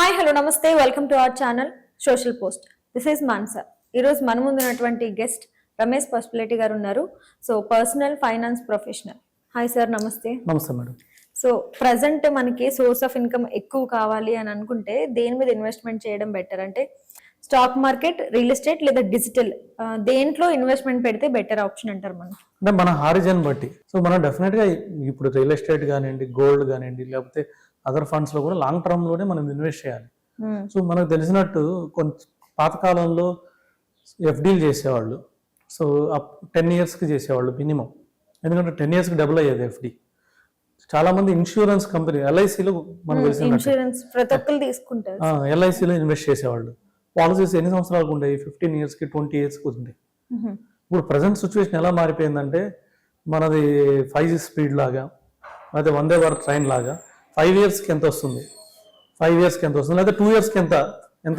Hi hello నమస్తే welcome to our channel social post. This is Mansa. ఈరోజు మన ముందు ఉన్నటువంటి గెస్ట్ రమేష్ పసుపులేటి గారు ఉన్నారు. So personal finance professional. Hi sir, నమస్తే. నమస్తే మేడం. సో ప్రజెంట్ మనకి సోర్స్ ఆఫ్ ఇన్కమ్ ఎక్కువ కావాలి అని అనుకుంటే దేని మీద ఇన్వెస్ట్మెంట్ చేయడం బెటర్? అంటే స్టాక్ మార్కెట్, రియల్ ఎస్టేట్ లేదా డిజిటల్, దేంట్లో ఇన్వెస్ట్మెంట్ పెడితే బెటర్ ఆప్షన్ అంటారు మనం? అంటే మన హారిజన్ బట్టి. సో మనం డెఫినెట్గా ఇప్పుడు రియల్ ఎస్టేట్ కానివ్వండి, గోల్డ్ కానివ్వండి, లేకపోతే అదర్ ఫండ్స్ లో కూడా లాంగ్ టర్మ్ లోనే మనం ఇన్వెస్ట్ చేయాలి. సో మనకు తెలిసినట్టు పాతకాలంలో ఎఫ్డీలు చేసేవాళ్ళు. సో 10 yearsకి చేసేవాళ్ళు మినిమం, ఎందుకంటే 10 yearsకి డబుల్ అయ్యేది ఎఫ్డి. చాలా మంది ఇన్సూరెన్స్ కంపెనీ ఎల్ఐసిలో మనకు తెలిసిన ఎల్ఐసిలో ఇన్వెస్ట్ చేసేవాళ్ళు. పాలసీస్ ఎన్ని సంవత్సరాలకు ఉండేవి? 15 yearsకి 20 yearsకి ఉండేవి. ఇప్పుడు ప్రజెంట్ సిచ్యువేషన్ ఎలా మారిపోయిందంటే మనది 5G స్పీడ్ లాగా, అయితే వందే భారత్ ట్రైన్ లాగా 5 yearsకి ఎంత వస్తుంది, 5 yearsకి ఎంత వస్తుంది, లేదా 2 yearsకి ఎంత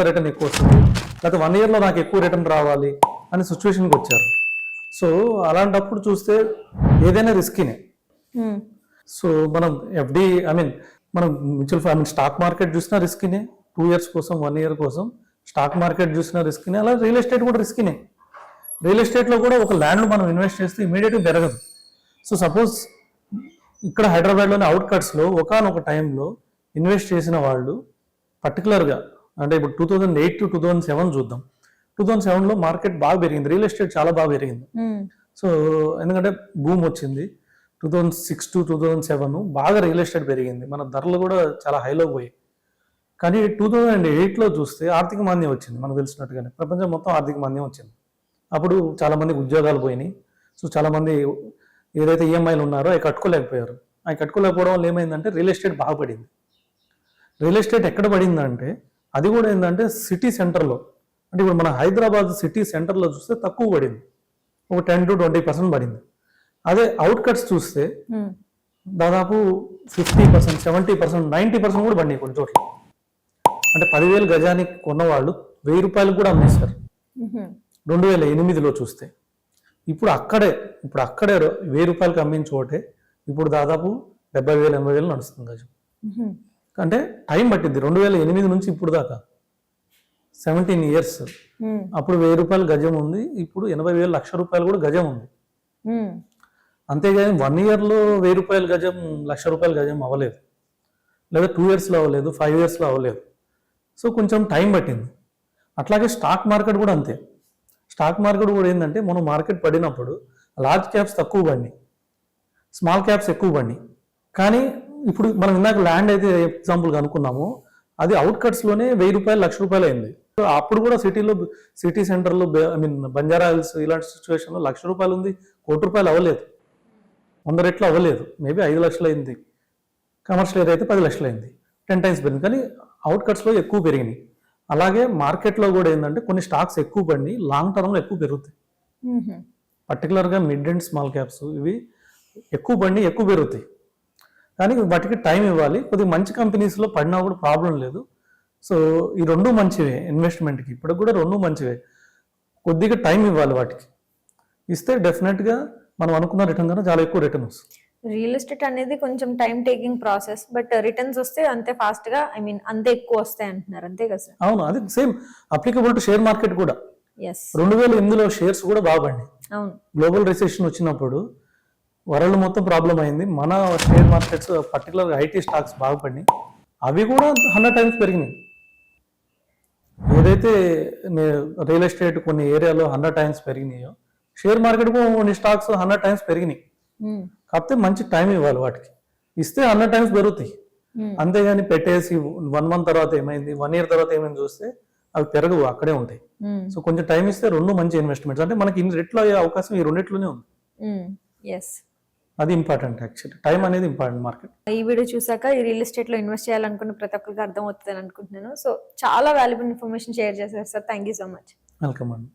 రిటర్న్ ఎక్కువ వస్తుంది, లేకపోతే 1 yearలో నాకు ఎక్కువ రిటర్న్ రావాలి అనే సిచ్యువేషన్కి వచ్చారు. సో అలాంటప్పుడు చూస్తే ఏదైనా రిస్కీనే. సో మనం ఎఫ్డి మనం మ్యూచువల్ ఫండ్, స్టాక్ మార్కెట్ చూసినా రిస్కీనే, 2 years కోసం, 1 year కోసం స్టాక్ మార్కెట్ చూసినా రిస్కీనే. అలా రియల్ ఎస్టేట్ కూడా రిస్కీనే. రియల్ ఎస్టేట్లో కూడా ఒక ల్యాండ్ మనం ఇన్వెస్ట్ చేస్తే ఇమీడియట్గా పెరగదు. సో సపోజ్ ఇక్కడ హైదరాబాద్లోని అవుట్కట్స్లో ఒకనొక టైంలో ఇన్వెస్ట్ చేసిన వాళ్ళు పర్టికులర్గా, అంటే ఇప్పుడు 2008 to 2007 చూద్దాం. 2007లో మార్కెట్ బాగా పెరిగింది, రియల్ ఎస్టేట్ చాలా బాగా పెరిగింది. సో ఎందుకంటే భూమి వచ్చింది. 2006 to 2007 బాగా రియల్ ఎస్టేట్ పెరిగింది, మన ధరలు కూడా చాలా హైలో పోయాయి. కానీ 2008లో చూస్తే ఆర్థిక మాంద్యం వచ్చింది. మనకు తెలిసినట్టుగానే ప్రపంచం మొత్తం ఆర్థిక మాంద్యం వచ్చింది. అప్పుడు చాలా మందికి ఉద్యోగాలు పోయినాయి. సో చాలా మంది ఏదైతే ఈఎంఐలు ఉన్నారో అవి కట్టుకోలేకపోయారు. అవి కట్టుకోలేకపోవడం వల్ల ఏమైందంటే రియల్ ఎస్టేట్ బాగా పడింది. రియల్ ఎస్టేట్ ఎక్కడ పడిందంటే అది కూడా ఏంటంటే సిటీ సెంటర్లో, అంటే ఇప్పుడు మన హైదరాబాద్ సిటీ సెంటర్లో చూస్తే తక్కువ పడింది, ఒక 10 to 20% పడింది. అదే అవుట్కట్స్ చూస్తే దాదాపు 50%, 70%, 90% కూడా పడినాయి కొన్ని చోట్ల. అంటే 10,000 గజానికి కొన్నవాళ్ళు 1,000 రూపాయలకు కూడా అమ్మేశారు 2008లో చూస్తే. ఇప్పుడు అక్కడే 1,000 రూపాయలకి అమ్మిన చోటే ఇప్పుడు దాదాపు 70,000, 80,000 నడుస్తుంది గజం. అంటే టైం పట్టింది. 2008 నుంచి ఇప్పుడు దాకా 17 years. అప్పుడు 1,000 రూపాయలు గజం ఉంది, ఇప్పుడు 80,000, 1,00,000 రూపాయలు కూడా గజం ఉంది. అంతేగాని 1 yearలో 1,000 రూపాయల గజం, 1,00,000 రూపాయల గజం అవ్వలేదు, లేదా 2 yearsలో అవ్వలేదు, 5 yearsలో అవ్వలేదు. సో కొంచెం టైం పట్టింది. అట్లాగే స్టాక్ మార్కెట్ కూడా అంతే. స్టాక్ మార్కెట్ కూడా ఏంటంటే మనం మార్కెట్ పడినప్పుడు లార్జ్ క్యాప్స్ తక్కువ పడినాయి, స్మాల్ క్యాప్స్ ఎక్కువ పడినాయి. కానీ ఇప్పుడు మనం ఇందాక ల్యాండ్ అయితే ఎగ్జాంపుల్గా అనుకున్నాము, అది అవుట్కట్స్లోనే 1,000 రూపాయలు, 1,00,000 రూపాయలు అయింది. అప్పుడు కూడా సిటీ సెంటర్లో బంజారా హిల్స్ ఇలాంటి సిచ్యువేషన్లో 1,00,000 రూపాయలు ఉంది, 1,00,000 రూపాయలు అవ్వలేదు, 100 రెట్లు అవ్వలేదు. మేబీ 5 లక్షలు అయింది. కమర్షియల్ ఏరియా అయితే 10 లక్షలు అయింది, 10 times పెరిగింది. కానీ అవుట్కట్స్లో ఎక్కువ పెరిగినాయి. అలాగే మార్కెట్లో కూడా ఏంటంటే కొన్ని స్టాక్స్ ఎక్కువ పడి లాంగ్ టర్మ్లో ఎక్కువ పెరుగుతాయి. పర్టికులర్గా మిడ్ అండ్ స్మాల్ క్యాప్స్ ఇవి ఎక్కువ పడి ఎక్కువ పెరుగుతాయి. కానీ వాటికి టైం ఇవ్వాలి. కొద్దిగా మంచి కంపెనీస్లో పడినా కూడా ప్రాబ్లం లేదు. సో ఈ రెండు మంచివే ఇన్వెస్ట్మెంట్కి, ఇప్పుడు కూడా రెండు మంచివే. కొద్దిగా టైం ఇవ్వాలి వాటికి. ఇస్తే డెఫినెట్గా మనం అనుకున్న రిటర్న్ కన్నా చాలా ఎక్కువ రిటర్న్ వస్తుంది. రియల్ ఎస్టేట్ అనేది కొంచెం time taking process, but returns వస్తే అంతే ఫాస్ట్ గా, అంతే ఎక్కువ వస్తాయి అంటున్నారు, అంతే కదా సార్? అవును, అది same applicable to share market కూడా. 2008లో షేర్స్ కూడా బాగుపడినాయి. అవును, గ్లోబల్ రిసెషన్ వచ్చినప్పుడు వరల్డ్ మొత్తం ప్రాబ్లం అయింది. మన షేర్ మార్కెట్స్ పర్టికులర్గా ఐటీ స్టాక్స్ బాగుపడినాయి, అవి కూడా 100 times పెరిగినాయి. ఏదైతే రియల్ ఎస్టేట్ కొన్ని ఏరియాలో 100 times పెరిగినాయో, షేర్ మార్కెట్ కూడా కొన్ని స్టాక్స్ 100 times పెరిగినాయి. కాకపోతే మంచి టైం ఇవ్వాలి వాటికి, ఇస్తే 100 times పెరుగుతాయి. అంతేగాని పెట్టేసి 1 month తర్వాత ఏమైంది, 1 year తర్వాత ఏమైంది చూస్తే అవి పెరగవు, అక్కడే ఉంటాయి. సో కొంచెం టైం ఇస్తే రెండు మంచి ఇన్వెస్ట్మెంట్స్. అంటే మనకి ఇన్ని రెట్లు అయ్యే అవకాశం ఈ రెండిట్లోనే ఉంది. అది ఇంపార్టెంట్. యాక్చువల్లీ టైం అనేది ఇంపార్టెంట్ మార్కెట్. ఈ వీడియో చూసాక ఈ రియల్ ఎస్టేట్ లో ఇన్వెస్ట్ చేయాలనుకున్న ప్రతి ఒక్కరికి అర్థం అవుతుంది అనుకుంటున్నాను. సో చాలా వాల్యుబుల్ ఇన్ఫర్మేషన్ షేర్ చేశారు sir. Thank you so much. Welcome అండి.